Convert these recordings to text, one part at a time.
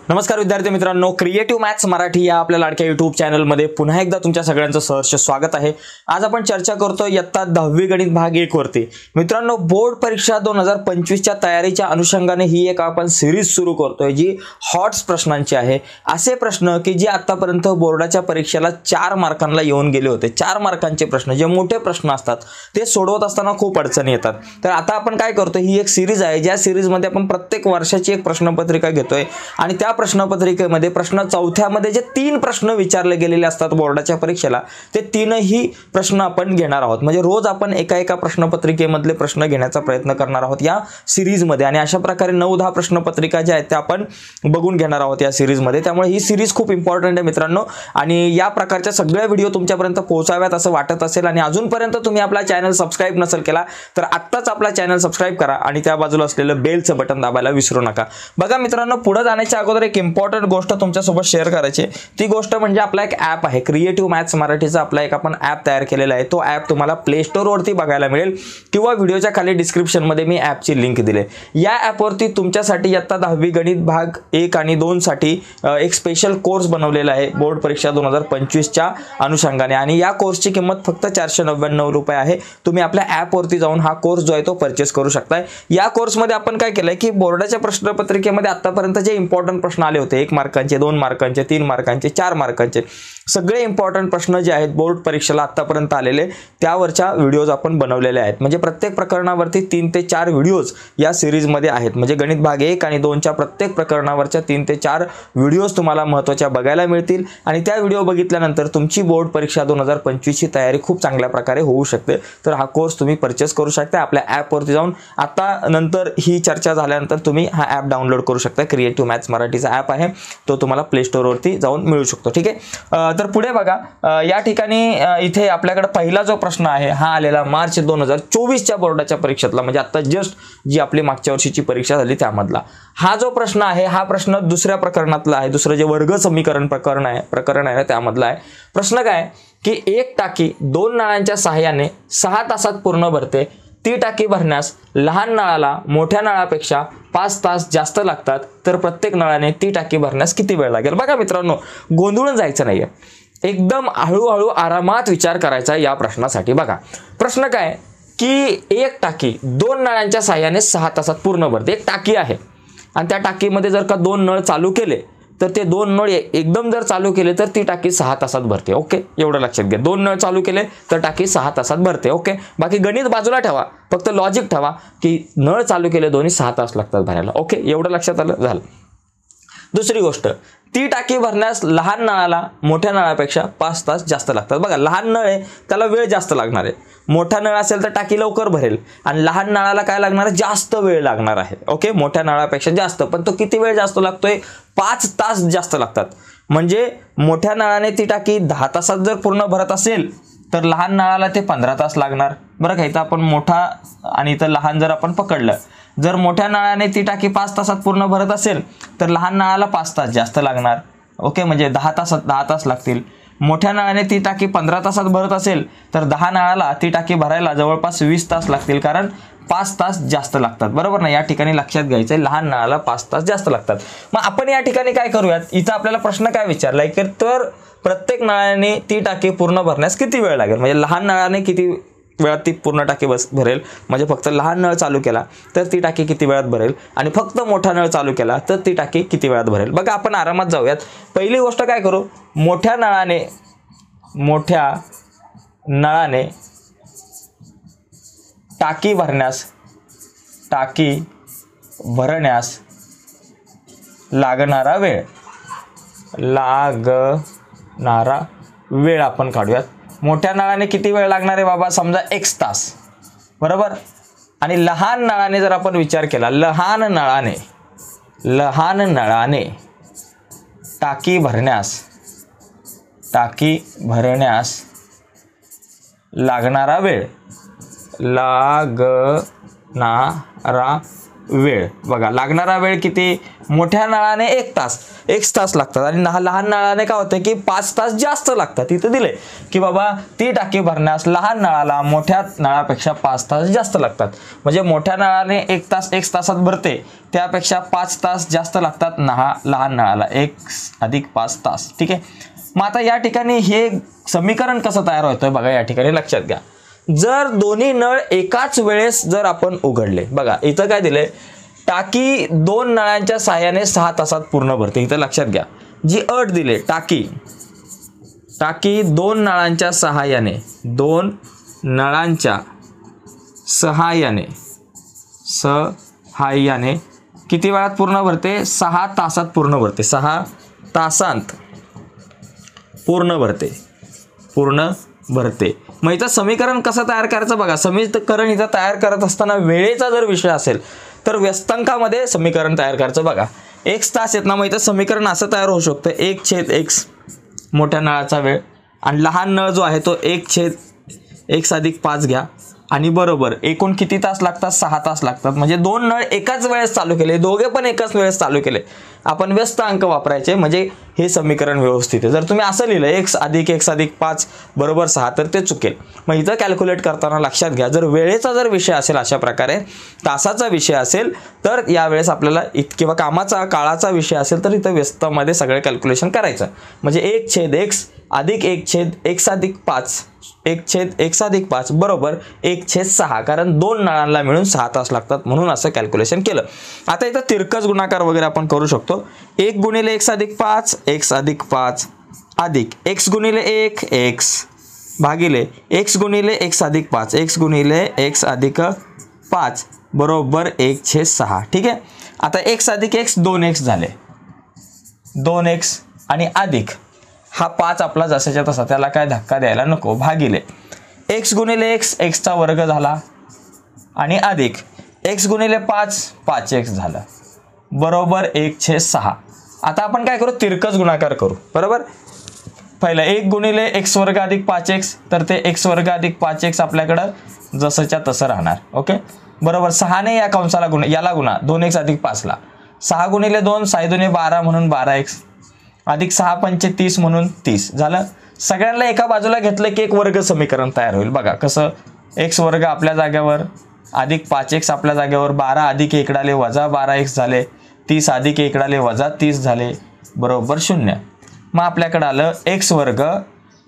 नमस्कार विद्यार्थी मित्रांनो, क्रिएटिव्ह मॅथ्स मराठी या आपल्या लाडक्या YouTube चॅनलमध्ये पुन्हा एकदा तुमच्या सगळ्यांचं सहर्ष स्वागत आहे। आज आपण चर्चा करतो इयत्ता 10वी गणित भाग 1 वरती। मित्रांनो, बोर्ड परीक्षा 2025 च्या तयारीच्या अनुषंगाने ही एक आपण सिरीज सुरू करतोय जी हॉट्स प्रश्नांची आहे। असे प्रश्न की जे आतापर्यंत बोर्डाच्या परीक्षेला 4 मार्कांना येऊन गेले होते। 4 मार्कांचे प्रश्न जे मोठे प्रश्न असतात ते सोडवत असताना खूप अडचणी येतात। तर आता आपण काय करतोय, ही एक सिरीज आहे ज्या सिरीज मध्ये आपण प्रत्येक वर्षाची एक प्रश्नपत्रिका घेतोय आणि त्या प्रश्नपत्रिकेमध्ये प्रश्न चौथ्यामध्ये जे 3 प्रश्न विचारले गेलेले असतात बोर्डाच्या परीक्षेला ते 3ही प्रश्न आपण घेणार आहोत। म्हणजे रोज आपण एका प्रश्नपत्रिकेमधले प्रश्न घेण्याचा प्रयत्न करणार आहोत या सिरीज मध्ये आणि अशा प्रकारे 9-10 प्रश्नपत्रिका ज्या आहेत त्या आपण बघून घेणार आहोत या सिरीज मध्ये। त्यामुळे ही सिरीज खूप इम्पॉर्टंट आहे मित्रांनो आणि या प्रकारच्या सगळ्या व्हिडिओ तुमच्यापर्यंत पोहोचाव्यात असं वाटत असेल आणि अजूनपर्यंत तुम्ही आपला चॅनल सबस्क्राइब नसेल केला तर आत्ताच आपला चॅनल सबस्क्राइब करा आणि त्या बाजूला असलेलं बेलचं बटन दाबायला विसरू नका। बघा मित्रांनो, पुढे जाण्याच्या अगोदर एक इम्पॉर्टंट गोष्ट तुमच्यासोबत शेअर करायची। ती गोष्ट म्हणजे आपला एक ॲप आहे, क्रिएटिव्ह मॅथ्स मराठीचा आपला एक आपण ॲप तयार केलेला आहे। तो ॲप तुम्हाला प्ले स्टोर वरती बघायला मिळेल किंवा व्हिडिओच्या खाली डिस्क्रिप्शन मध्ये मी ॲपची लिंक दिली आहे। या ॲपवरती तुमच्यासाठी इयत्ता 10वी गणित भाग 1 आणि 2 साठी एक स्पेशल कोर्स बनवलेला आहे बोर्ड परीक्षा 2025 च्या अनुषंगाने आणि या कोर्सची किंमत फक्त 499 रुपये आहे। तुम्ही आपल्या ॲपवरती जाऊन हा कोर्स जो आहे तो परचेस करू शकता। या कोर्समध्ये आपण काय केलंय की बोर्डाच्या प्रश्नपत्रिकेमध्ये आतापर्यंत जे इम्पॉर्टंट प्रश्न आले होते 1 मार्कांचे, 2 मार्कांचे, 3 मार्कांचे, 4 मार्कांचे सगळे इम्पॉर्टंट प्रश्न जे आहेत बोर्ड परीक्षेला आतापर्यंत आलेले त्यावरच्या व्हिडिओज आपण बनवलेले आहेत। म्हणजे प्रत्येक प्रकरणावरती 3 ते 4 व्हिडिओज या सिरीज मध्ये आहेत। म्हणजे गणित भाग 1 आणि 2 च्या प्रत्येक प्रकरणावरच्या 3 ते 4 व्हिडिओज तुम्हाला महत्त्वाच्या बघायला मिळतील आणि त्या व्हिडिओ बघितल्यानंतर तुमची बोर्ड परीक्षा 2025 ची तयारी खूप चांगल्या प्रकारे होऊ शकते। तर हा कोर्स तुम्ही परचेस करू शकता आपल्या ॲपवरती जाऊन। आता नंतर ही चर्चा झाल्यानंतर तुम्ही हा ॲप डाउनलोड करू शकता। क्रिएटिव्ह मॅथ्स मराठीचा ॲप आहे तो तुम्हाला प्ले स्टोर वरती जाऊन मिळू शकतो। ठीक आहे, तर पुढे बघा या ठिकाणी इथे आपल्याकडे पहिला जो प्रश्न आहे हा आलेला मार्च 2024 च्या बोर्डाच्या परीक्षेतला, म्हणजे आता जस्ट जी आपली मागच्या वर्षीची परीक्षा झाली त्यामधला हा जो प्रश्न आहे। हा प्रश्न दुसऱ्या प्रकरणातला आहे, दुसरं जे वर्ग समीकरण प्रकरण आहे त्यामधला आहे। प्रश्न काय की एक टाकी 2 नळांच्या सहाय्याने 6 तासात पूर्ण भरते। ती टाकी भरण्यास लहान नळाला मोठ्या नळापेक्षा 5 तास जास्त लागतात, तर प्रत्येक नळाने ती टाकी भरण्यास किती वेळ लागेल? बघा मित्रांनो, गोंधळून जायचं नाहीये, एकदम हळूहळू आरामात विचार करायचा या प्रश्नासाठी। बघा प्रश्न काय की एक टाकी 2 नळांच्या सहाय्याने 6 तासात पूर्ण भरते। एक टाकी आहे आणि त्या टाकीमध्ये जर का 2 नळ चालू केले तर ते 2 नळ एकदम जर चालू केले तर ती टाकी 6 तासात भरते। ओके, एवढं लक्षात घ्या। 2 नळ चालू केले तर टाकी 6 तासात भरते। ओके, बाकी गणित बाजूला ठेवा, फक्त लॉजिक ठेवा की नळ चालू केले दोन्ही 6 तास लागतात भरायला। ओके, एवढं लक्षात आलं झालं। दुसरी गोष्ट, ती टाकी भरण्यास लहान नळाला मोठ्या नळापेक्षा 5 तास जास्त लागतात। बघा, लहान नळ आहे त्याला वेळ जास्त लागणार आहे, मोठा नळ असेल तर टाकी लवकर भरेल आणि लहान नळाला काय लागणार आहे, जास्त वेळ लागणार आहे। ओके, मोठ्या नळापेक्षा जास्त, पण तो किती वेळ जास्त लागतोय, 5 तास जास्त लागतात। म्हणजे मोठ्या नळाने ती टाकी 10 तासात जर पूर्ण भरत असेल तर लहान नळाला ते 15 तास लागणार। बरं का, इथं आपण मोठा आणि इथं लहान जर आपण पकडलं, जर मोठ्या नळाने ती टाकी 5 तासात पूर्ण भरत असेल तर लहान नळाला 5 तास जास्त लागणार। ओके, म्हणजे 10 तास लागतील। मोठ्या नळाने ती टाकी 15 तासात भरत असेल तर 10 नळाला ती टाकी भरायला जवळपास 20 तास लागतील, कारण 5 तास जास्त लागतात। बरोबर ना, या ठिकाणी लक्षात घ्यायचंय लहान नळाला 5 तास जास्त लागतात। मग आपण या ठिकाणी काय करूयात, इथं आपल्याला प्रश्न काय विचारलाय की तर प्रत्येक नळाने ती टाकी पूर्ण भरण्यास किती वेळ लागेल, म्हणजे लहान नळाने किती वेळात ती पूर्ण टाकी भरेल, म्हणजे फक्त लहान नळ चालू केला तर ती टाकी किती वेळात भरेल आणि फक्त मोठा नळ चालू केला तर ती टाकी किती वेळात भरेल। बघा आपण आरामात जाऊयात। पहिली गोष्ट काय करू, मोठ्या नळाने टाकी भरण्यास लागणारा वेळ आपण काढूयात। मोठ्या नळाने किती वेळ लागणार आहे बाबा, समजा x तास, बरोबर। आणि लहान नळाने जर आपण विचार केला, लहान नळाने टाकी भरण्यास लागणारा वेळ बघा, लागणारा वेळ किती, मोठ्या नळाने 1 तास लागतात आणि लहान नळाने काय होतं की 5 तास जास्त लागतात. इथं दिले की बाबा ती टाकी भरण्यास लहान नळाला मोठ्या नळापेक्षा 5 तास जास्त लागतात. म्हणजे मोठ्या नळाने 1 तास 1 तासात भरते, त्यापेक्षा 5 तास जास्त लागतात लहान नळाला, 1 + 5 तास. ठीक आहे. मग आता या ठिकाणी हे समीकरण कसं तयार होतं बघा, या ठिकाणी लक्षात घ्या. जर दोन्ही नळ एकाच वेळेस जर आपण उघडले, बघा इथं काय दिलंय, टाकी 2 नळांच्या सहाय्याने 6 तासात पूर्ण भरते. इथं लक्षात घ्या जी अट दिली, टाकी 2 नळांच्या सहाय्याने किती वेळात पूर्ण भरते, 6 तासात पूर्ण भरते, 6 तासांत पूर्ण भरते. मग इथं समीकरण कसं तयार करायचं बघा, समीकरण इथं तयार करत असताना वेळेचा जर विषय असेल तर व्यस्तांकामध्ये समीकरण तयार करायचं बघा. x तास आहेत ना, मग इथं समीकरण असं तयार होऊ शकतं, 1/x मोठ्या नळाचा वेळ आणि लहान नळ जो आहे तो 1/x + 5 घ्या आणि बरोबर एकूण किती तास लागतात, 6 तास लागतात. म्हणजे 2 नळ एकाच वेळेस चालू केले, दोघे पण एकाच वेळेस चालू केले, आपण व्यस्त अंक वापरायचे म्हणजे हे समीकरण व्यवस्थित आहे. जर तुम्ही असं लिहिलं x + 5 = 6 तर ते चुकेल. मग इथं कॅल्क्युलेट करताना लक्षात घ्या, जर वेळेचा जर विषय असेल, अशा प्रकारे तासाचा विषय असेल तर यावेळेस आपल्याला किंवा काळाचा विषय असेल तर इथं व्यस्तामध्ये सगळे कॅल्क्युलेशन करायचं. म्हणजे 1/x + 1/x + 5 1/x + 5 = 1/6, कारण 2 नळांना मिळून 6 तास लागतात म्हणून असं कॅल्क्युलेशन केलं. आता इथं तिरकस गुणाकार वगैरे आपण करू शकतो. 1 × x + 5 x + 5 अधिक x × 1 x भागिले x × x + 5 x × x + 5 बरोबर 1/6. ठीक आहे. आता x + x 2x झाले, 2x आणि अधिक हा 5 आपला जसाच्या तसा, त्याला काय धक्का द्यायला नको, भागिले x × x x चा वर्ग झाला आणि अधिक x × 5 5x झालं बरोबर 1/6. आता आपण काय करू, तिरकस गुणाकार करू. बरोबर, पहिलं 1 × x² + 5x तर ते x² + 5x आपल्याकडं जसंच्या तसं राहणार. ओके बरोबर. 6 ने या कंसाला गुणा, याला गुणा 2x + 5 ला, 6 × 2 6 × 2 12 म्हणून 12x अधिक 6 × 5 30 म्हणून 30 झालं. सगळ्यांना एका बाजूला घेतलं की एक वर्ग समीकरण तयार होईल. बघा कसं, x² आपल्या जागेवर अधिक 5x आपल्या जागेवर, 12 अधिक 1 इकडाले वजा 12x झाले, 30 अधिक 1 इकडाले वजा 30 झाले बरोबर 0. मग आपल्याकडे आलं x²,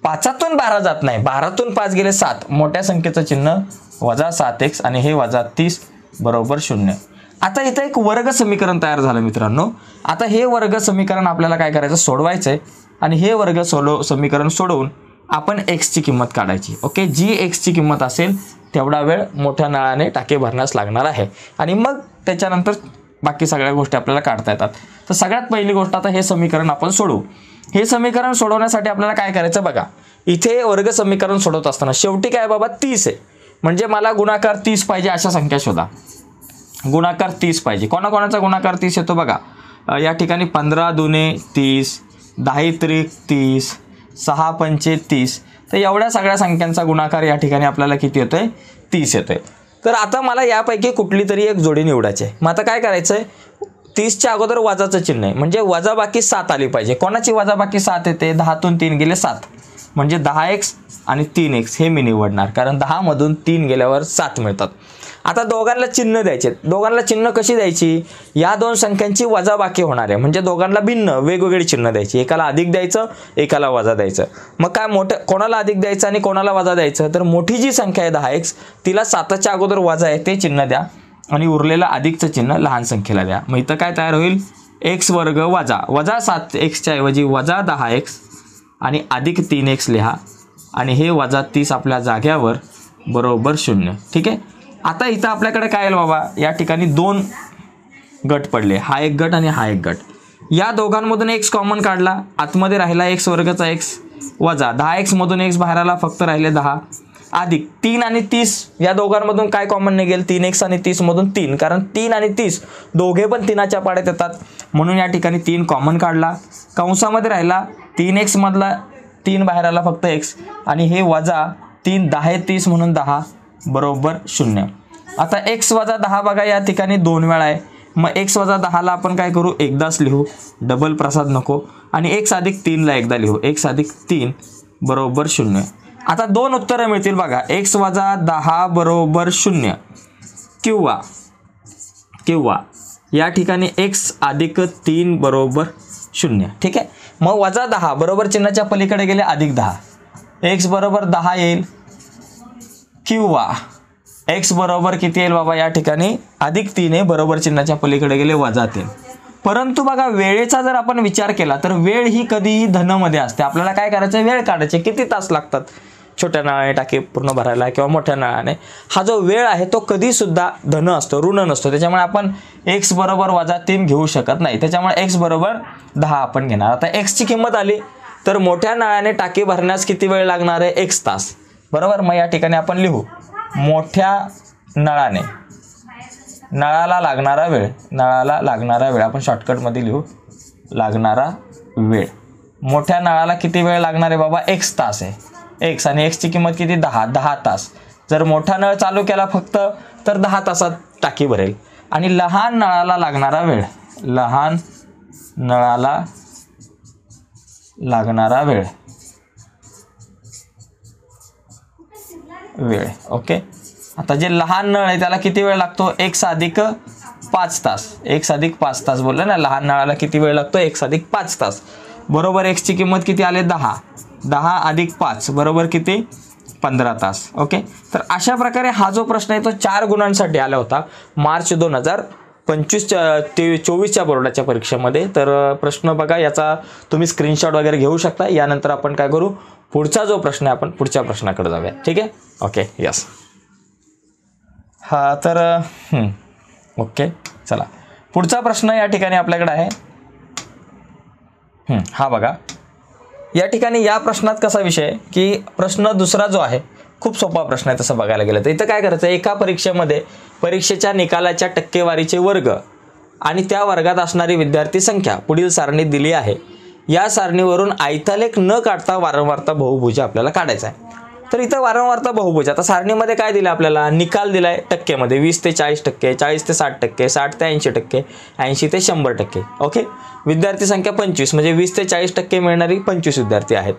5तून 12 जात नाही, 12तून 5 गेले 7, मोठ्या संख्येचं चिन्ह वजा 7x आणि हे वजा 30 बरोबर 0. आता इथं एक वर्ग समीकरण तयार झालं मित्रांनो. आता हे वर्ग समीकरण आपल्याला काय करायचं, सोडवायचं आहे आणि हे वर्ग समीकरण सोडवून आपण x ची किंमत काढायची. ओके, जी x ची किंमत असेल तेवढा वेळ मोठ्या नळाने टाके भरण्यास लागणार आहे आणि मग त्याच्यानंतर बाकी सगळ्या गोष्टी आपल्याला काढता येतात. तर सगळ्यात पहिली गोष्ट, आता हे समीकरण आपण सोडवू. हे समीकरण सोडवण्यासाठी आपल्याला काय करायचं बघा, इथे वर्ग समीकरण सोडवत असताना शेवटी काय बाबा 30 आहे, म्हणजे मला गुणाकार 30 पाहिजे अशा संख्या शोधा. गुणाकार 30 पाहिजे. कोणाकोणाचा गुणाकार 30 येतो बघा, या ठिकाणी 15 दुने 30, 10 त्रिक 30, 6 पंचे 30. तर एवढ्या सगळ्या संख्यांचा गुणाकार या ठिकाणी आपल्याला किती येतोय, 30 येतोय. तर आता मला यापैकी कुठली तरी एक जोडी निवडायची आहे. मग आता काय करायचं आहे, 30च्या अगोदर वजाचं चिन्ह आहे, म्हणजे वजाबाकी 7 आली पाहिजे. कोणाची वजाबाकी 7 येते, 10तून 3 गेले 7, म्हणजे 10x आणि 3x हे मी निवडणार, कारण 10 मधून 3 गेल्यावर 7 मिळतात. आता दोघांना चिन्ह द्यायचे. दोघांना चिन्ह कशी द्यायची, या दोन संख्यांची वजाबाकी होणार आहे, म्हणजे दोघांना भिन्न वेगवेगळी चिन्ह द्यायची. एकाला अधिक द्यायचं, एकाला वजा द्यायचं. मग काय, कोणाला अधिक द्यायचं आणि कोणाला वजा द्यायचं, तर मोठी जी संख्या आहे 10x तिला 7च्या अगोदर वजा आहे ते चिन्ह द्या आणि उरलेलं अधिकचं चिन्ह लहान संख्येला द्या. मग इथं काय तयार होईल, x² वजा 7x ऐवजी वजा 10x आणि अधिक 3x लिहा आणि हे वजा 30 आपल्या जाग्यावर बरोबर 0. ठीक आहे. आता इथं आपल्याकडे काय आहे बाबा, या ठिकाणी 2 गट पडले, हा एक गट आणि हा एक गट. या दोघांमधून x कॉमन काढला, आतमध्ये राहिला x² चा x वजा 10x मधून x बाहेर आला, फक्त राहिले 10 अधिक 3 आणि 30. या दोघांमधून काय कॉमन निघेल, 3x आणि 30 मधून 3, कारण 3 आणि 30 दोघे पण 3च्या पाड्यात येतात म्हणून या ठिकाणी 3 कॉमन काढला. कंसामध्ये राहिला 3x मधला 3 बाहेर आला, फक्त x आणि हे वजा 3 10 30 म्हणून 10 बरोबर 0. आता x वजा 10 बघा या ठिकाणी 2 वेळा आहे, मग x वजा 10 ला आपण काय करू, एकदाच लिहू, डबल प्रसाद नको, आणि x अधिक 3 ला एकदा लिहू, x अधिक 3 बरोबर 0. आता दोन उत्तरं मिळतील बघा, x वजा 10 बरोबर 0 किंवा या ठिकाणी x अधिक 3 बरोबर 0. ठीक आहे, मग वजा 10 बरोबर चिन्हाच्या पलीकडे गेले अधिक 10, x बरोबर 10 येईल, किंवा x बरोबर किती येईल बाबा, या ठिकाणी अधिक 3 आहे, बरोबर चिन्हाच्या पलीकडे गेले वजा 3. परंतु बघा वेळेचा जर आपण विचार केला तर वेळ ही कधीही धनमध्ये असते. आपल्याला काय करायचं, वेळ काढायचे, किती तास लागतात छोट्या नळाने टाकी पूर्ण भरायला किंवा मोठ्या नळाने. हा जो वेळ आहे तो कधी सुद्धा धन असतो, ऋण नसतो. त्याच्यामुळे आपण x बरोबर वजा 3 घेऊ शकत नाही. त्याच्यामुळे x बरोबर 10 आपण घेणार. आता x ची किंमत आली तर मोठ्या नळाने टाकी भरण्यास किती वेळ लागणार आहे, x तास, बरोबर. मग या ठिकाणी आपण लिहू मोठ्या नळाला लागणारा वेळ आपण शॉर्टकटमध्ये लिहू, लागणारा वेळ. मोठ्या नळाला किती वेळ लागणार आहे बाबा, x तास आहे, x, आणि x ची किंमत किती, 10 तास. जर मोठा नळ चालू केला फक्त तर 10 तासात टाकी भरेल. आणि लहान नळाला लागणारा वेळ ओके. आता जे लहान नळ आहे त्याला किती वेळ लागतो, x अधिक 5 तास, x अधिक 5 तास बोललं ना, लहान नळाला किती वेळ लागतो, x अधिक 5 तास, बरोबर. x ची किंमत किती आले, 10 अधिक 5 बरोबर किती, 15 तास. ओके, तर अशा प्रकारे हा जो प्रश्न आहे तो 4 गुणांसाठी आला होता मार्च 2024च्या बोर्डाच्या परीक्षेमध्ये. तर प्रश्न बघा, याचा तुम्ही स्क्रीनशॉट वगैरे घेऊ शकता. यानंतर आपण काय करू, पुढचा जो प्रश्न आहे आपण पुढच्या प्रश्नाकडे जाऊया. ठीक आहे, ओके, यस. हा तर ओके, चला पुढचा प्रश्न या ठिकाणी आपल्याकडे आहे. हा बघा, या ठिकाणी या प्रश्नात कसा विषय आहे की प्रश्न दुसरा जो आहे खूप सोपा प्रश्न आहे तसं बघायला गेलं तर. इथं काय करायचं, एका परीक्षेमध्ये परीक्षेच्या निकालाच्या टक्केवारीचे वर्ग आणि त्या वर्गात असणारी विद्यार्थी संख्या पुढील सारणीत दिली आहे. या सारणीवरून आयतालेख न काढता वारंवारता बहुभुज आपल्याला काढायचा आहे. तर इथं वारंवारता बहुभुज, आता सारणीमध्ये काय दिलं आपल्याला, निकाल दिलाय टक्केमध्ये 20 ते 40%, 40 ते 60%, 60 ते 80%, 80 ते 100%. ओके, विद्यार्थी संख्या 25, म्हणजे 20 ते 40% मिळणारी 25 विद्यार्थी आहेत,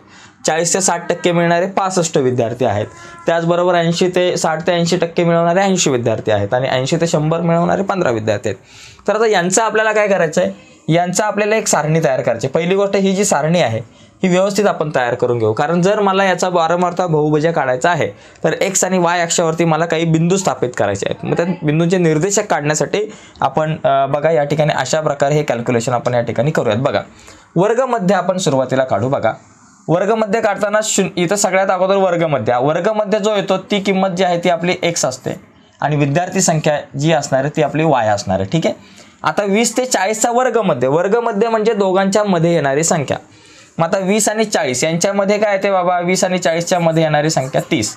40 ते 60% मिळणारे 65 विद्यार्थी आहेत, त्याचबरोबर 80 ते 80% मिळवणारे 80 विद्यार्थी आहेत, आणि 80 ते 100 मिळवणारे 15 विद्यार्थी आहेत. तर आता यांचं आपल्याला काय करायचं आहे, यांचा आपल्याला एक सारणी तयार करायची. पहिली गोष्ट, ही जी सारणी आहे ही व्यवस्थित आपण तयार करून घेऊ, कारण जर मला याचा वारंवारता बहुभुज काढायचा आहे तर x आणि y अक्षावरती मला काही बिंदू स्थापित करायचे आहेत. मग त्या बिंदूंचे निर्देशक काढण्यासाठी आपण बघा या ठिकाणी अशा प्रकारे हे कॅल्क्युलेशन आपण या ठिकाणी करूयात. बघा, वर्गमध्य आपण सुरुवातीला काढू. बघा, वर्गमध्य काढताना इथं सगळ्यात अगोदर वर्गमध्य जो येतो ती किंमत जी आहे ती आपली x असते, आणि विद्यार्थी संख्या जी असणार आहे ती आपली y असणार आहे. ठीक आहे, आता 20 ते 40चा वर्गमध्य म्हणजे दोघांच्या मध्ये येणारी संख्या. मग आता 20 आणि 40 यांच्यामध्ये काय येते बाबा, 20 आणि 40च्या मध्ये येणारी संख्या 30,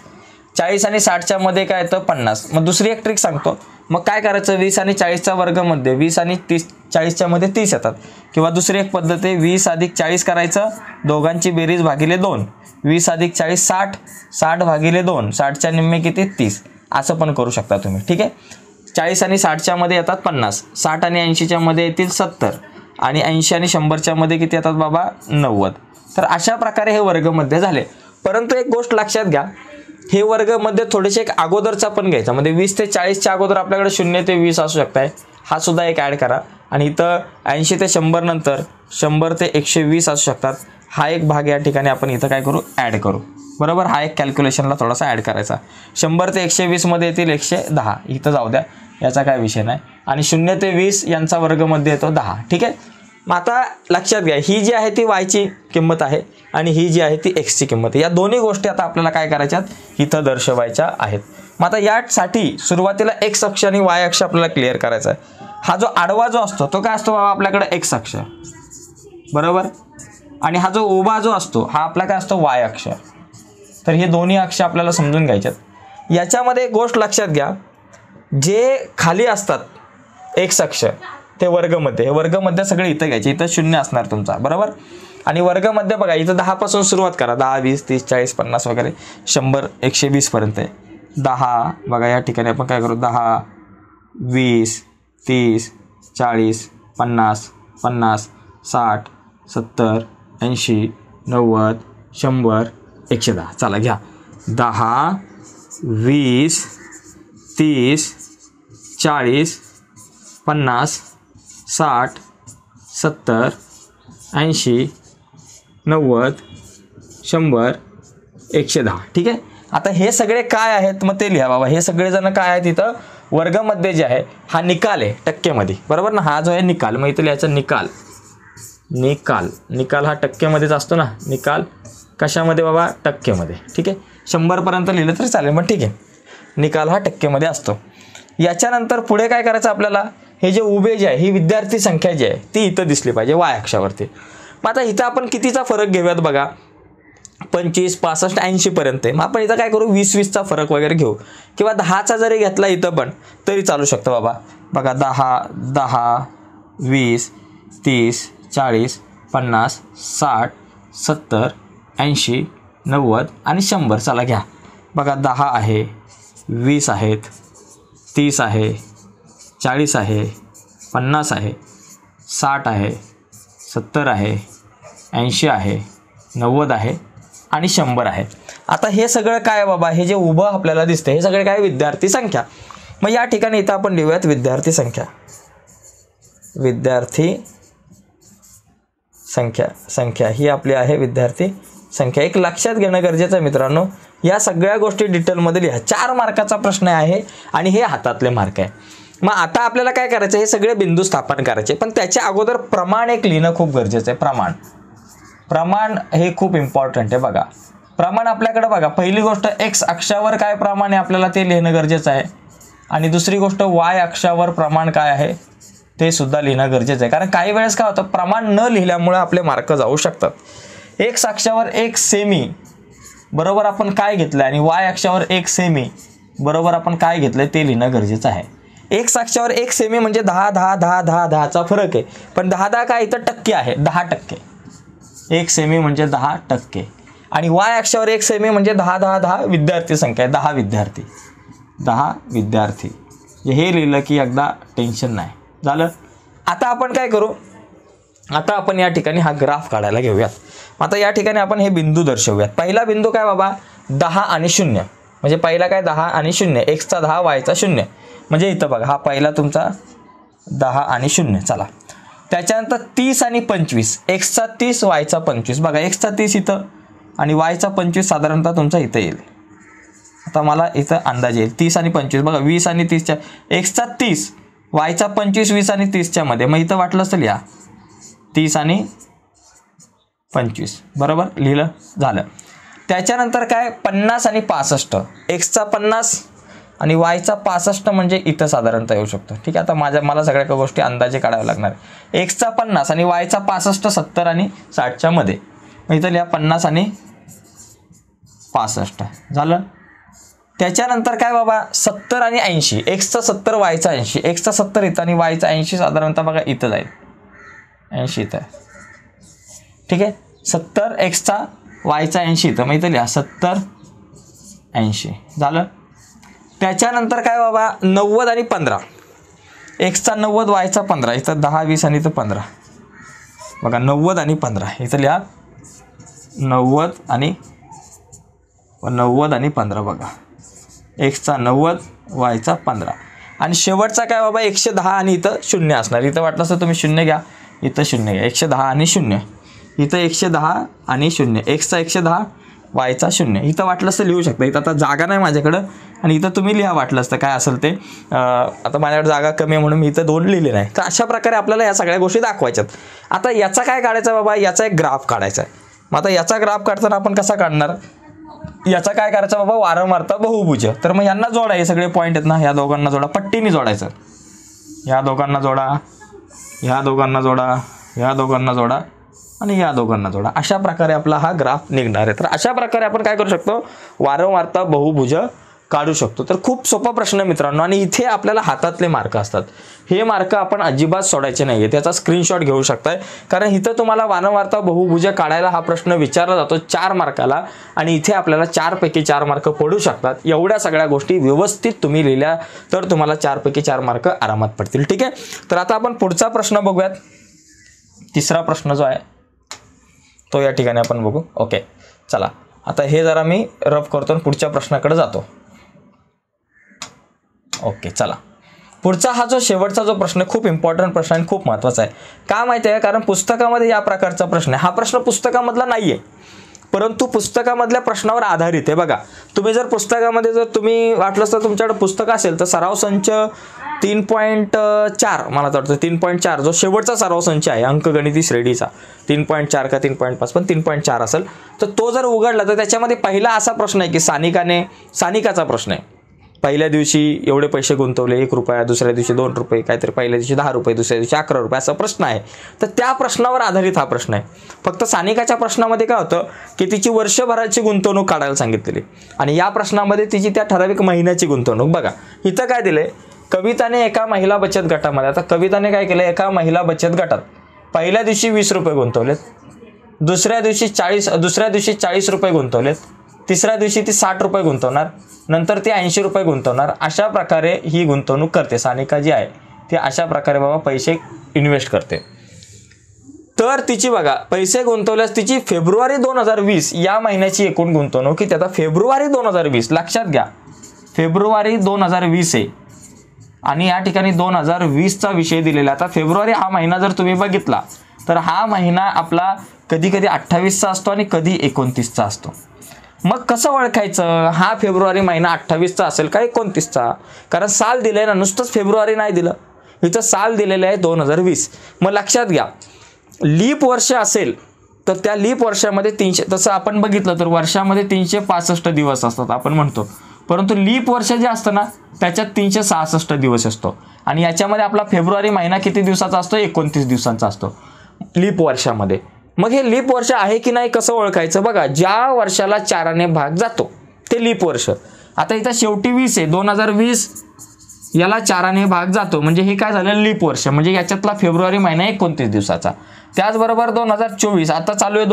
40 आणि 60च्या मध्ये काय येतं 50. मग दुसरी एक ट्रिक सांगतो, मग काय करायचं, 20 आणि 40चा वर्गमध्ये 20 आणि 40च्या मध्ये 30 येतात, किंवा दुसरी एक पद्धत आहे 20 अधिक 40 करायचं, दोघांची बेरीज भागिले 2, 20 अधिक 40 60, 60 भागिले 2, 60च्या निम्मे किती 30, असं पण करू शकता तुम्ही. ठीक आहे, 40 आणि 60च्या मध्ये येतात 50, 60 आणि 80च्या मध्ये येतील 70, आणि 80 आणि 100च्या मध्ये किती येतात बाबा 90. तर अशा प्रकारे हे वर्गमध्य झाले. परंतु एक गोष्ट लक्षात घ्या, हे वर्गमध्य थोडेसे एक अगोदरचा पण घ्यायचा, म्हणजे 20 ते 40च्या अगोदर आपल्याकडे 0 ते 20 असू शकताय, हा सुद्धा एक ॲड करा. आणि इथं 80 ते 100 नंतर 100 ते 120 असू शकतात, हा एक भाग या ठिकाणी आपण इथं काय करू, ॲड करू. बरोबर, हा एक कॅल्क्युलेशनला थोडासा ॲड करायचा. 100 ते 120 मध्ये येतील 110, इथं जाऊ द्या, याचा काय विषय नाही. आणि 0 ते 20 यांचा वर्गमध्ये येतो 10. ठीक आहे, मग आता लक्षात घ्या, ही जी आहे ती वायची किंमत आहे आणि ही जी आहे ती एक्सची किंमत आहे. या दोन्ही गोष्टी आता आपल्याला काय करायच्यात, इथं दर्शवायच्या आहेत. मग आता यासाठी सुरुवातीला एक्स अक्ष आणि वाय अक्ष आपल्याला क्लिअर करायचा आहे. हा जो आडवा जो असतो तो काय असतो बाबा आपल्याकडे एक्स अक्ष, बरोबर, आणि हा जो उभा जो असतो हा आपला काय असतो वाय अक्ष. तर हे दोन्ही अक्ष आपल्याला समजून घ्यायच्यात. याच्यामध्ये एक गोष्ट लक्षात घ्या, जे खाली असतात एक्स अक्ष ते वर्गमध्य सगळे इथं घ्यायचे, इथं 0 असणार तुमचा, बरोबर. आणि वर्गमध्य बघा, इथं 10 पासून सुरुवात करा, 10 20 30 40 50 वगैरे 100 120 पर्यंत आहे. 10 बघा या ठिकाणी आपण काय करू 10 20 30 40 50 50 60 70 80 90 100 110. चला घ्या 10 20 30 40 50 60 70 80 90 100 110. ठीक आहे. आता हे सगळे काय आहेत मग ते लिहा बाबा. हे सगळेजण काय आहेत इथं वर्गामध्ये जे आहे हा निकाल आहे टक्केमध्ये, बरोबर ना. हा जो आहे निकाल, मग इथं लिहायचा निकाल. निकाल निकाल हा टक्केमध्येच असतो ना. निकाल कशामध्ये बाबा टक्केमध्ये. ठीक आहे. 100पर्यंत लिहिलं तरी चालेल पण ठीक आहे. निकाल हा टक्केमध्ये असतो. याच्यानंतर पुढे काय करायचं आपल्याला, हे जे उभे जे आहे ही विद्यार्थी संख्या जी आहे ती इथं दिसली पाहिजे वाय अक्षावरती. मग आता इथं आपण कितीचा फरक घेऊयात बघा, 25 65 80 पर्यंत. मग आपण इथं काय करू 20-20चा फरक वगैरे घेऊ किंवा 10चा जरी घेतला इथं पण तरी चालू शकतं बाबा. बघा 10 10 20 30 40 50 60 70 80 90 आणि 100. चला घ्या बघा 10 आहे 20 आहेत 30 आहे 40 आहे 50 आहे 60 आहे 70 आहे 80 आहे 90 आहे आणि 100 आहे. आता हे सगळं काय बाबा, हे जे उभं आपल्याला दिसतं हे सगळे काय विद्यार्थी संख्या. मग या ठिकाणी इथं आपण लिहूयात विद्यार्थी संख्या. विद्यार्थी संख्या ही आपली आहे विद्यार्थी संख्या. एक लक्षात घेणं गरजेचं आहे मित्रांनो, या सगळ्या गोष्टी डिटेलमध्ये लिहा. 4 मार्काचा प्रश्न आहे आणि हे हातातले मार्क आहे. मग आता आपल्याला काय करायचं, हे सगळे बिंदू स्थापन करायचे पण त्याच्या अगोदर प्रमाण एक लिहिणं खूप गरजेचं आहे. प्रमाण हे खूप इम्पॉर्टंट आहे. बघा प्रमाण आपल्याकडे बघा, पहिली गोष्ट एक्स अक्षावर काय प्रमाण आहे आपल्याला ते लिहिणं गरजेचं आहे आणि दुसरी गोष्ट वाय अक्षावर प्रमाण काय आहे ते सुद्धा लिहिणं गरजेचं आहे. कारण काही वेळेस काय होतं प्रमाण न लिहिल्यामुळे आपले मार्क जाऊ शकतात. एक्स अक्षावर 1 सेमी बरोबर आपण काय घेतलं आणि वाय अक्षावर 1 सेमी बरोबर आपण काय घेतलं ते लिहिणं गरजेचं आहे. एक्स अक्षावर 1 सेमी म्हणजे 10 10 10 10 10चा फरक आहे पण 10 10 काय इथं टक्के आहे 10%. 1 सेमी म्हणजे 10% आणि वाय अक्षावर 1 सेमी म्हणजे 10 10 10 विद्यार्थी संख्या आहे. 10 विद्यार्थी हे लिहिलं की एकदा टेन्शन नाही झालं. आता आपण काय करू, आता आपण या ठिकाणी हा ग्राफ काढायला घेऊयात. आता या ठिकाणी आपण हे बिंदू दर्शवूयात. पहिला बिंदू काय बाबा 10 आणि 0 म्हणजे पहिला काय 10 आणि 0, एक्सचा 10 वायचा 0 म्हणजे इथं बघा हा पहिला तुमचा 10 आणि 0. चला त्याच्यानंतर 30 आणि 25, एक्सचा 30 वायचा 25. बघा एक्सचा 30 इथं आणि वायचा 25 साधारणतः तुमचा इथं येईल. आता मला इथं अंदाज येईल 30 आणि 25. बघा 20 आणि 30च्या, एक्सचा 30 वायचा 25 20 आणि 30च्या मध्ये. मग इथं वाटलं असेल या 30 आणि 25 बरोबर लिहिलं झालं. त्याच्यानंतर काय 50 आणि 65, एक्सचा 50 आणि वायचा 65 म्हणजे इथं साधारणतः येऊ शकतो. ठीक आहे. आता मला सगळ्या गोष्टी अंदाजे काढाव्या लागणार. एक्सचा 50 आणि वायचा 65 70 आणि 60च्या मध्ये. मग इथं लिहा 50 आणि 65 झालं. त्याच्यानंतर काय बाबा 70 आणि 80, एक्सचा 70 वायचा 80, एक्सचा 70 इथं आणि वायचा 80 साधारणतः बघा इथं जाईल 80 इथं. ठीक आहे. 70 एक्सचा वायचा 80 इथं, मग इथं लिहा 70 80 झालं. त्याच्यानंतर काय बाबा 90 आणि 15, एक्सचा 90 वायचा 15, इथं 10 20 आणि इथं 15. बघा 90 आणि 15 इथं लिहा 90 आणि 15 बघा एक्सचा 90 वायचा 15. आणि शेवटचा काय बाबा 110 आणि इथं 0 असणार. इथं वाटलं असं तुम्ही 0 घ्या, इथं 0 घ्या. 110 आणि 0 इथं 110 आणि 0, एक्सचा 110 वायचा 0 इथं वाटलं असतं लिहू शकता. इथं आता जागा नाही माझ्याकडं आणि इथं तुम्ही लिहा वाटलं असतं काय असेल ते. आता माझ्याकडे जागा कमी आहे म्हणून मी इथं 2 लिहिले नाही. तर अशा प्रकारे आपल्याला या सगळ्या गोष्टी दाखवायच्यात. आता याचा काय काढायचा बाबा, याचा एक ग्राफ काढायचा आहे. मग आता याचा ग्राफ काढताना आपण कसा काढणार, याचा काय करायचं बाबा वारंवारता बहुभुज. तर मग यांना जोडा, हे सगळे पॉईंट आहेत ना ह्या दोघांना जोडा, पट्टीने जोडायचं. ह्या दोघांना जोडा, ह्या दोघांना जोडा, ह्या दोघांना जोडा आणि या दोघांना जोडा. अशा प्रकारे आपला हा ग्राफ निघणार आहे. तर अशा प्रकारे आपण काय करू शकतो वारंवारता बहुभुज काढू शकतो. तर खूप सोपा प्रश्न मित्रांनो आणि इथे आपल्याला हातातले मार्क असतात. हे मार्क आपण अजिबात सोडायचे नाहीये, त्याचा स्क्रीनशॉट घेऊ शकताय, कारण इथं तुम्हाला वारंवारता बहुभुज काढायला हा प्रश्न विचारला जातो 4 मार्काला आणि इथे आपल्याला 4 पैकी 4 मार्क पडू शकतात. एवढ्या सगळ्या गोष्टी व्यवस्थित तुम्ही लिहिल्या तर तुम्हाला 4 पैकी 4 मार्क आरामात पडतील. ठीक आहे, तर आता आपण पुढचा प्रश्न बघूयात. तिसरा प्रश्न जो आहे तो या ठिकाणी आपण बघू. ओके, चला आता हे जरा मी रफ करतो आणि पुढच्या प्रश्नाकडे जातो. ओके, चला पुढचा हा जो शेवटचा जो प्रश्न खूप इम्पॉर्टंट प्रश्न आहे, खूप महत्त्वाचा आहे. का माहिती आहे, कारण पुस्तकामध्ये या प्रकारचा प्रश्न आहे. हा प्रश्न पुस्तकामधला नाही आहे, परंतु पुस्तकामधल्या प्रश्नावर आधारित आहे. बघा, तुम्ही जर पुस्तकामध्ये जर तुम्ही वाटलं तर तुमच्याकडे पुस्तक असेल तर सराव संच 3.4 मला वाटतं 3.4 जो शेवटचा सराव संच आहे अंकगणिती श्रेणीचा 3.4 का 3.5 पण 3.4 असेल तर तो जर उघडला तर त्याच्यामध्ये पहिला असा प्रश्न आहे की सानिकाचा प्रश्न आहे. पहिल्या दिवशी एवढे पैसे गुंतवले 1 रुपया, दुसऱ्या दिवशी 2 रुपये, काहीतरी पहिल्या दिवशी 10 रुपये, दुसऱ्या दिवशी 11 रुपये असा प्रश्न आहे. तर त्या प्रश्नावर आधारित हा प्रश्न आहे. फक्त सानिकाच्या प्रश्नामध्ये काय होतं की तिची वर्षभराची गुंतवणूक काढायला सांगितलेली आणि या प्रश्नामध्ये तिची त्या ठराविक महिन्याची गुंतवणूक. बघा इथं काय दिले, कविताने एका महिला बचत गटामध्ये, आता कविताने काय केलं, एका महिला बचत गटात पहिल्या दिवशी 20 रुपये गुंतवलेत, दुसऱ्या दिवशी 40 रुपये गुंतवलेत, तिसऱ्या दिवशी ती 60 रुपये गुंतवणार, नंतर ती 80 रुपये गुंतवणार. अशा प्रकारे ही गुंतवणूक करते. सानिका जी आहे ती अशा प्रकारे बाबा पैसे इन्व्हेस्ट करते. तर तिची बघा पैसे गुंतवल्यास तिची फेब्रुवारी 2020 या महिन्याची एकूण गुंतवणूक की आता फेब्रुवारी 2020 लक्षात घ्या, फेब्रुवारी 2020 आहे आणि या ठिकाणी 2020चा विषय दिलेला. आता फेब्रुवारी हा महिना जर तुम्ही बघितला तर हा महिना आपला कधी कधी 28चा असतो आणि कधी 29चा असतो. मग कसं ओळखायचं हा फेब्रुवारी महिना 28चा असेल का 29चा, कारण साल दिलंय ना, नुसतंच फेब्रुवारी नाही दिलं, इथं साल दिलेलं आहे 2020. मग लक्षात घ्या लीप वर्ष असेल तर त्या लीप वर्षामध्ये 300, तसं आपण बघितलं तर वर्षामध्ये 365 दिवस असतात आपण म्हणतो, परंतु लीप वर्ष जे असतं ना त्याच्यात 366 दिवस असतो आणि याच्यामध्ये आपला फेब्रुवारी महिना किती दिवसाचा असतो, 29 दिवसांचा असतो लीप वर्षामध्ये. मग हे लीप वर्ष आहे की नाही कसं ओळखायचं, बघा ज्या वर्षाला 4ने भाग जातो ते लीप वर्ष. आता इथं शेवटी 20 आहे, 2020 याला 4ने भाग जातो म्हणजे हे काय झालं लीप वर्ष, म्हणजे याच्यातला फेब्रुवारी महिना 29 दिवसाचा. त्याचबरोबर 2024 आता चालू आहे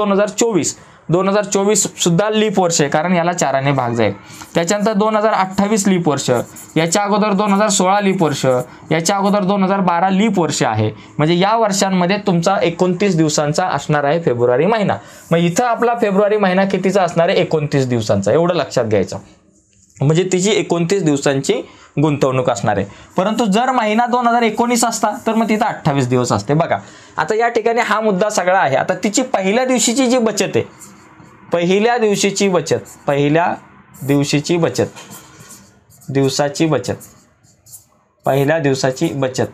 2024 सुद्धा लीप वर्ष आहे कारण याला 4ने भाग जाईल. त्याच्यानंतर 2028 लीप वर्ष, याच्या अगोदर 2016 लीप वर्ष, याच्या अगोदर 2012 लीप वर्ष आहे. म्हणजे या वर्षांमध्ये तुमचा 29 दिवसांचा असणार आहे फेब्रुवारी महिना. मग इथं आपला फेब्रुवारी महिना कितीचा असणार आहे, 29 दिवसांचा, एवढं लक्षात घ्यायचं. म्हणजे तिची 29 दिवसांची गुंतवणूक असणार आहे. परंतु जर महिना 2019 असता तर मग तिथं 28 दिवस असते. बघा आता या ठिकाणी हा मुद्दा सगळा आहे. आता तिची पहिल्या दिवशीची जी बचत आहे, पहिल्या दिवसाची बचत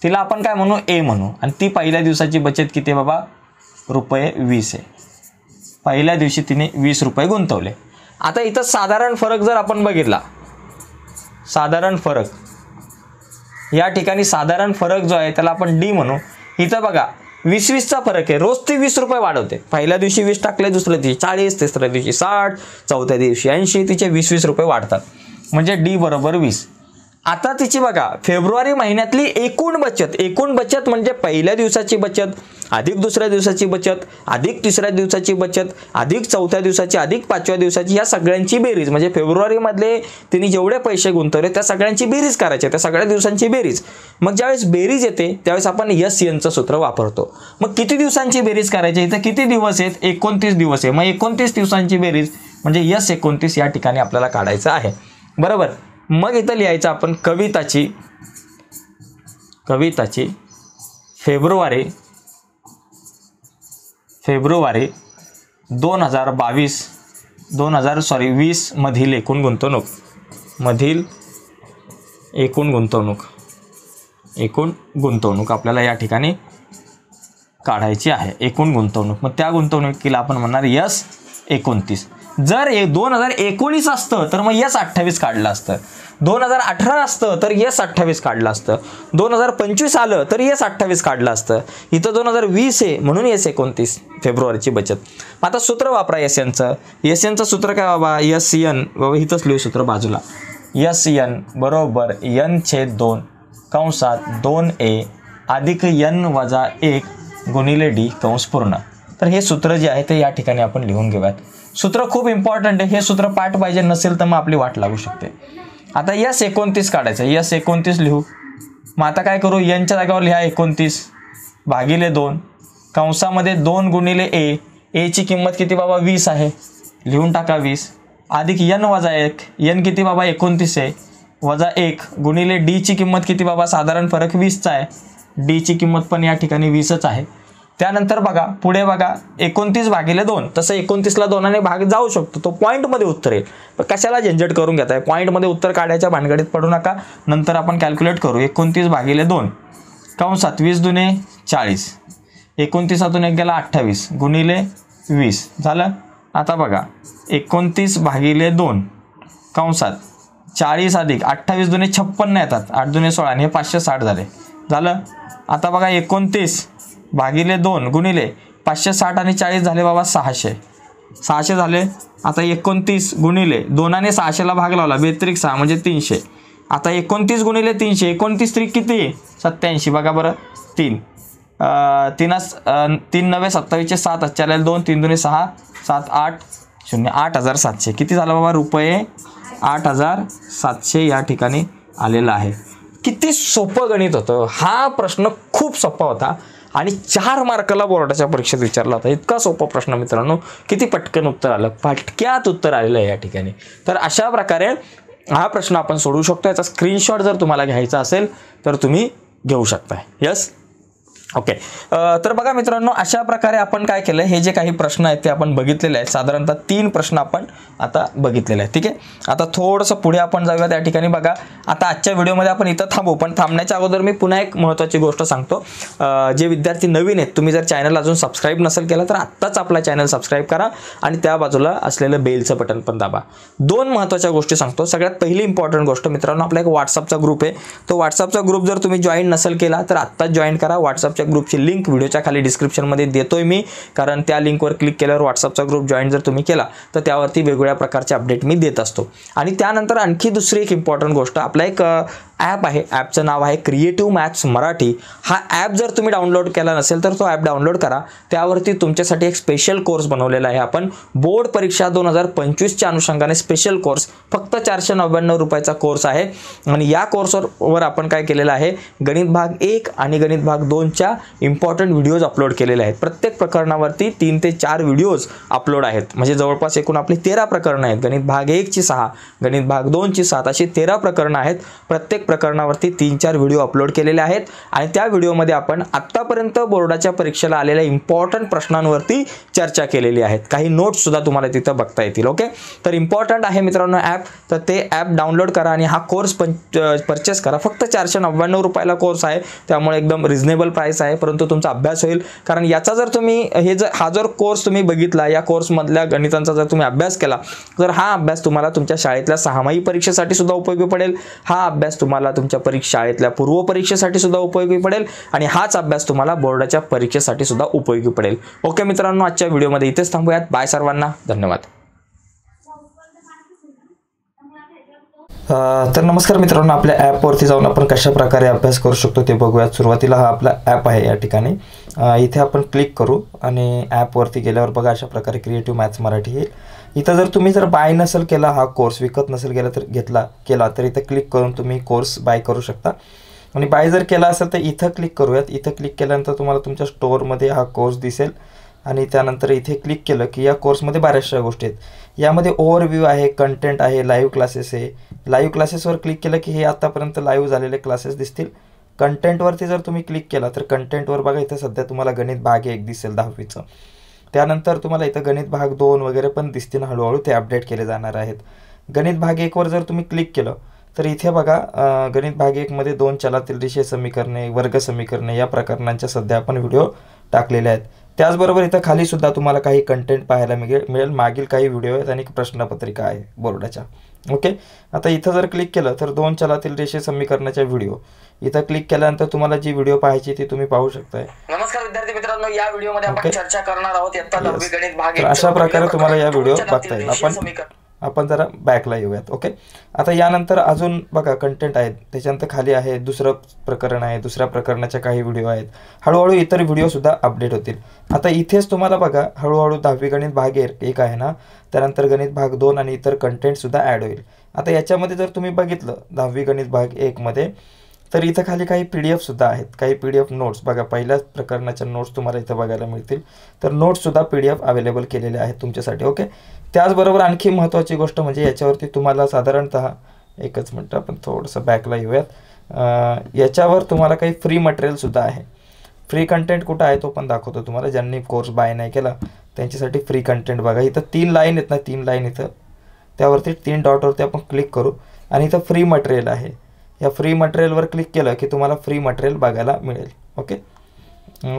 तिला आपण काय म्हणू, ए म्हणू, आणि ती पहिल्या दिवसाची बचत किती बाबा, ₹20 आहे. पहिल्या दिवशी तिने 20 रुपये गुंतवले. आता इथं साधारण फरक जर आपण बघितला, साधारण फरक या ठिकाणी साधारण फरक जो आहे त्याला आपण डी म्हणू. इथं बघा 20-20चा फरक आहे, रोज ती 20 रुपये वाढवते. पहिल्या दिवशी 20 टाकले, दुसऱ्या दिवशी 40, तिसऱ्या दिवशी 60, चौथ्या दिवशी 80, तिचे 20-20 रुपये वाढतात म्हणजे डी बरोबर 20. आता तिची बघा फेब्रुवारी महिन्यातली एकूण बचत म्हणजे पहिल्या दिवसाची बचत अधिक दुसऱ्या दिवसाची बचत अधिक तिसऱ्या दिवसाची बचत अधिक चौथ्या दिवसाची अधिक 5व्या दिवसाची, या सगळ्यांची बेरीज म्हणजे फेब्रुवारी मधले तिने जेवढे पैसे गुंतवले त्या सगळ्यांची बेरीज करायची, त्या सगळ्या दिवसांची बेरीज. मग ज्यावेळेस बेरीज येते त्यावेळेस आपण SNचं सूत्र वापरतो. मग किती दिवसांची बेरीज करायची, इथं किती दिवस आहेत, 29 दिवस आहे. मग 29 दिवसांची बेरीज म्हणजे S29 या ठिकाणी आपल्याला काढायचं आहे, बरोबर. मग इथं लिहायचं आपण कविताची फेब्रुवारी 2020 मधील एकूण गुंतवणूक आपल्याला या ठिकाणी काढायची आहे, एकूण गुंतवणूक. मग त्या गुंतवणुकीला आपण म्हणणार S29. जर 2019 असतं तर मग S28 काढलं असतं, 2018 असतं तर S28 काढलं असतं, 2025 आलं तर S28 काढलं असतं. इथं 2020 आहे म्हणून S29 फेब्रुवारीची बचत. आता सूत्र वापरा SNचं सूत्र काय बाबा, SN बाबा इथंच लिहू सूत्र बाजूला, SN बरोबर N/2 कंसात 2a अधिक n वजा 1 गुणिले d कंस पूर्ण. तर हे सूत्र जे आहे ते या ठिकाणी आपण लिहून घेऊयात. सूत्र खूप इम्पॉर्टंट आहे. हे सूत्र पाठ पाहिजे नसेल तर मग आपली वाट लागू शकते. आता यस 29 काढायचं. यस 29 लिहू. मग आता काय करू, यांच्या जागेवर लिहा 29 भागिले 2 कंसामध्ये 2 गुणिले ए ची किंमत किती बाबा 20 आहे, लिहून टाका 20 अधिक n वजा 1, n किती बाबा 29 आहे, वजा 1 गुणिले डी ची किंमत किती बाबा, साधारण फरक 20चा आहे, डी ची किंमत पण या ठिकाणी 20च आहे. त्यानंतर बघा पुढे बघा 29 भागिले 2, तसं 29ला 2ने भाग जाऊ शकतो, तो पॉईंटमध्ये उत्तर येईल. पण कशाला झंझट करून घेताय, पॉईंटमध्ये उत्तर काढायच्या भानगडीत पडू नका, नंतर आपण कॅल्क्युलेट करू. 29 भागिले 2 कंसात 20 दुने 40, 29 एक गेला 28 गुणिले 20 झालं. आता बघा 29 भागिले 2 कंसात 40 अधिक 28 दुने 56 येतात, 8 दुने 16 आणि हे 560 झालं. आता बघा 29 भागिले 2 गुणिले 560 आणि 40 झाले बाबा 600 झाले. आता 29 गुणिले 2ने 600ला भाग लावला, 32 6 म्हणजे 300. आता 29 गुणिले 300, 29 त्रिक किती 87. बघा बरं 3 9 27 7 चालेल 2 3 दुने 6 7 8 0 8700 किती झालं बाबा रुपये 8700 या ठिकाणी आलेला आहे. किती सोपं गणित होतं. हा प्रश्न खूप सोपा होता आणि 4 मार्काला बोर्डाच्या परीक्षेत विचारला होता. इतका सोपा प्रश्न मित्रांनो, किती पटकन उत्तर आलं, पटक्यात उत्तर आलेलं आहे या ठिकाणी. तर अशा प्रकारे हा प्रश्न आपण सोडवू शकतो. याचा स्क्रीनशॉट जर तुम्हाला घ्यायचा असेल तर तुम्ही घेऊ शकताय. Yes okay. तर बघा मित्रांनो, अशा प्रकारे आपण काय केलं, हे जे काही प्रश्न आहेत ते आपण बघितलेले आहेत. साधारणतः 3 प्रश्न आपण आता बघितलेले आहेत. ठीक आहे, आता थोडंसं पुढे आपण जाऊया. त्या ठिकाणी बघा आता आजच्या व्हिडिओमध्ये आपण इथं थांबू, पण थांबण्याच्या अगोदर मी पुन्हा एक महत्त्वाची गोष्ट सांगतो. जे विद्यार्थी नवीन आहेत, तुम्ही जर चॅनल अजून सबस्क्राईब नसेल केलं तर आत्ताच आपला चॅनल सबस्क्राईब करा आणि त्या बाजूला असलेलं बेलचं बटन पण दाबा. 2 महत्त्वाच्या गोष्टी सांगतो. सगळ्यात पहिली इम्पॉर्टंट गोष्ट मित्रांनो, आपला एक व्हॉट्सअपचा ग्रुप आहे. तो व्हॉट्सअपचा ग्रुप जर तुम्ही जॉईन नसेल केला तर आत्ताच जॉईन करा. व्हॉट्सअप ग्रुपची लिंक व्हिडिओच्या खाली डिस्क्रिप्शनमध्ये देतोय मी, कारण त्या लिंकवर क्लिक केल्यावर व्हॉट्सअपचा ग्रुप जॉईन जर तुम्ही केला तर त्यावरती वेगवेगळ्या प्रकारचे अपडेट मी देत असतो. आणि त्यानंतर आणखी दुसरी एक इम्पॉर्टंट गोष्ट, आपला एक ॲप आहे, ॲपचं नाव आहे क्रिएटिव्ह मॅथ्स मराठी. हा ॲप जर तुम्ही डाउनलोड केला नसेल तर तो ॲप डाउनलोड करा. त्यावरती तुमच्यासाठी एक स्पेशल कोर्स बनवलेला आहे आपण. बोर्ड परीक्षा 2025च्या अनुषंगाने स्पेशल कोर्स, फक्त 499 रुपयाचा कोर्स आहे. आणि या कोर्सवर आपण काय केलेलं आहे, गणित भाग 1 आणि गणित भाग 2च्या इम्पॉर्टंट व्हिडिओज अपलोड केलेले आहेत. प्रत्येक प्रकरणावरती 3 ते 4 व्हिडिओज अपलोड आहेत. म्हणजे जवळपास एकूण आपली 13 प्रकरणं आहेत. गणित भाग 1ची 6, गणित भाग 2ची 7 अशी 13 प्रकरणं आहेत. प्रत्येक प्रकरणावरती 3-4 व्हिडिओ अपलोड केलेले आहेत आणि त्या व्हिडिओमध्ये आपण आत्तापर्यंत बोर्डाच्या परीक्षेला आलेल्या इम्पॉर्टंट प्रश्नांवरती चर्चा केलेली आहेत. काही नोट्स सुद्धा तुम्हाला तिथं बघता येतील. ओके, तर इम्पॉर्टंट आहे मित्रांनो ॲप. तर ते ॲप डाउनलोड करा आणि हा कोर्स परचेस करा. फक्त 499 रुपयाला कोर्स आहे, त्यामुळे एकदम रिझनेबल प्राइस आहे. परंतु तुमचा अभ्यास होईल, कारण याचा जर तुम्ही हा जर कोर्स तुम्ही बघितला, या कोर्समधल्या गणितांचा जर तुम्ही अभ्यास केला तर हा अभ्यास तुम्हाला तुमच्या शाळेतल्या 6माही परीक्षेसाठी सुद्धा उपयोगी पडेल. हा अभ्यास तुम्हाला तुमच्या शाळेतल्या पूर्व परीक्षेसाठी सुद्धा उपयोगी पडेल आणि हाच अभ्यास तुम्हाला बोर्डाच्या परीक्षेसाठी सुद्धा उपयोगी पडेल. ओके मित्रांनो, आजच्या व्हिडिओमध्ये इथेच थांबूयात. बाय सर्वांना, धन्यवाद. तर नमस्कार मित्रांनो, आपल्या ॲपवरती जाऊन आपण कशा प्रकारे अभ्यास करू शकतो ते बघूयात. सुरुवातीला हा आपला ॲप आहे. या ठिकाणी इथे आपण क्लिक करू आणि ॲपवरती गेल्यावर बघा अशा प्रकारे क्रिएटिव्ह मॅथ्स मराठी येईल. इथं जर बाय नसेल केला, हा कोर्स विकत नसेल केला तर केला तर इथं क्लिक करून तुम्ही कोर्स बाय करू शकता. आणि बाय जर केला असेल तर इथं क्लिक करूयात. इथं क्लिक केल्यानंतर तुम्हाला तुमच्या स्टोअरमध्ये हा कोर्स दिसेल आणि त्यानंतर इथे क्लिक केलं की या कोर्समध्ये बऱ्याचशा गोष्टी आहेत. यामध्ये ओव्हरव्ह्यू आहे, कंटेंट आहे, लाईव्ह क्लासेस आहे. लाईव्ह क्लासेसवर क्लिक केलं की हे आतापर्यंत लाईव्ह झालेले क्लासेस दिसतील. कंटेंटवरती जर तुम्ही क्लिक केला तर कंटेंटवर बघा इथं सध्या तुम्हाला गणित भाग 1 दिसेल 10वीचं. त्यानंतर तुम्हाला इथं गणित भाग 2 वगैरे पण दिसतील. हळूहळू ते अपडेट केले जाणार आहेत. गणित भाग 1वर जर तुम्ही क्लिक केलं तर इथे बघा गणित भाग 1मध्ये 2 चलातील रेषीय समीकरणे, वर्ग समीकरणे या प्रकरणांच्या सध्या आपण व्हिडिओ टाकलेले आहेत. त्याचबरोबर इथं खाली सुद्धा तुम्हाला काही कंटेंट पाहायला मिळेल. मागील काही व्हिडिओ आहेत आणि प्रश्नपत्रिका आहे बोर्डाच्या. ओके, आता इथं जर क्लिक केलं तर 2 चलातील रेषीय समीकरणाच्या व्हिडिओ इथं क्लिक केल्यानंतर तुम्हाला जी व्हिडिओ पाहायची ती तुम्ही पाहू शकताय. नमस्कार विद्यार्थी मित्रांनो, या व्हिडिओमध्ये आपण चर्चा करणार आहोत इयत्ता 10वी गणित भाग 1. अशा प्रकारे तुम्हाला या व्हिडिओ बघता येईल. आपण आपण जरा बॅकला येऊयात. ओके, आता यानंतर अजून बघा कंटेंट आहेत, त्याच्यानंतर खाली आहे दुसरं प्रकरण आहे, दुसऱ्या प्रकरणाच्या काही व्हिडिओ आहेत. हळूहळू इतर व्हिडिओसुद्धा अपडेट होतील. आता इथेच तुम्हाला बघा हळूहळू 10वी गणित भाग 1 आहे ना, त्यानंतर गणित भाग 2 आणि इतर कंटेंटसुद्धा ॲड होईल. आता याच्यामध्ये जर तुम्ही बघितलं 10वी गणित भाग 1मध्ये, तर इथं खाली काही PDF सुद्धा आहेत, काही PDF नोट्स बघा, पहिल्याच प्रकरणाच्या नोट्स तुम्हाला इथं बघायला मिळतील. तर नोट्ससुद्धा PDF अवेलेबल केलेले आहेत तुमच्यासाठी. ओके, त्याचबरोबर आणखी महत्त्वाची गोष्ट म्हणजे याच्यावरती तुम्हाला साधारणतः एकच मिनटं आपण थोडंसं बॅकला येऊयात. याच्यावर तुम्हाला काही फ्री मटेरियलसुद्धा आहे. फ्री कंटेंट कुठं आहे तो पण दाखवतो तुम्हाला. ज्यांनी कोर्स बाय नाही केला त्यांच्यासाठी फ्री कंटेंट बघा, इथं 3 लाईन आहेत ना, 3 लाईन इथं, त्यावरती 3 डॉटवरती आपण क्लिक करू आणि इथं फ्री मटेरियल आहे. या फ्री मटेरियलवर क्लिक केलं की तुम्हाला फ्री मटेरियल बघायला मिळेल. ओके,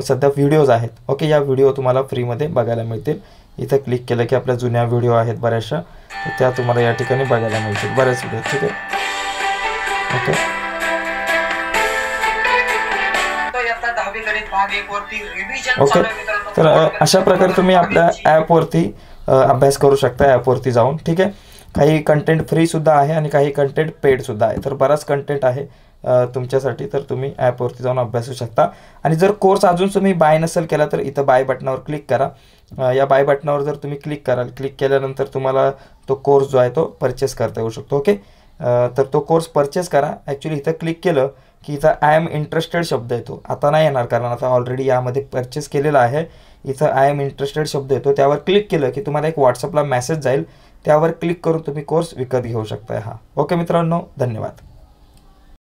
सध्या व्हिडिओज आहेत. ओके, या व्हिडिओ तुम्हाला फ्रीमध्ये बघायला मिळतील. इथं क्लिक केलं की आपल्या जुन्या व्हिडिओ आहेत बऱ्याचशा, तर त्या तुम्हाला या ठिकाणी बघायला मिळतील, बरेच व्हिडिओ. ठीक आहे. ओके, ओके, तर अशा प्रकारे तुम्ही आपल्या ॲपवरती अभ्यास करू शकता, ॲपवरती जाऊन. ठीक आहे, काही कंटेंट फ्रीसुद्धा आहे आणि काही कंटेंट पेडसुद्धा आहे. तर बराच कंटेंट आहे तुमच्यासाठी, तर तुम्ही ॲपवरती जाऊन अभ्यासू शकता. आणि जर कोर्स अजून तुम्ही बाय नसेल केला तर इथं बाय बटनावर क्लिक करा. या बाय बटनावर जर तुम्ही क्लिक कराल, क्लिक केल्यानंतर तुम्हाला तो कोर्स जो आहे तो परचेस करता येऊ शकतो. ओके, तर तो कोर्स परचेस करा. ॲक्च्युली इथं क्लिक केलं की इथं आय एम इंटरेस्टेड शब्द येतो, आता नाही येणार कारण आता ऑलरेडी यामध्ये परचेस केलेला आहे. इथं आय एम इंटरेस्टेड शब्द येतो, त्यावर क्लिक केलं की तुम्हाला एक व्हॉट्सअपला मेसेज जाईल, त्यावर क्लिक करून तुम्ही कोर्स विकत घेऊ शकताय. हा, ओके मित्रांनो, धन्यवाद.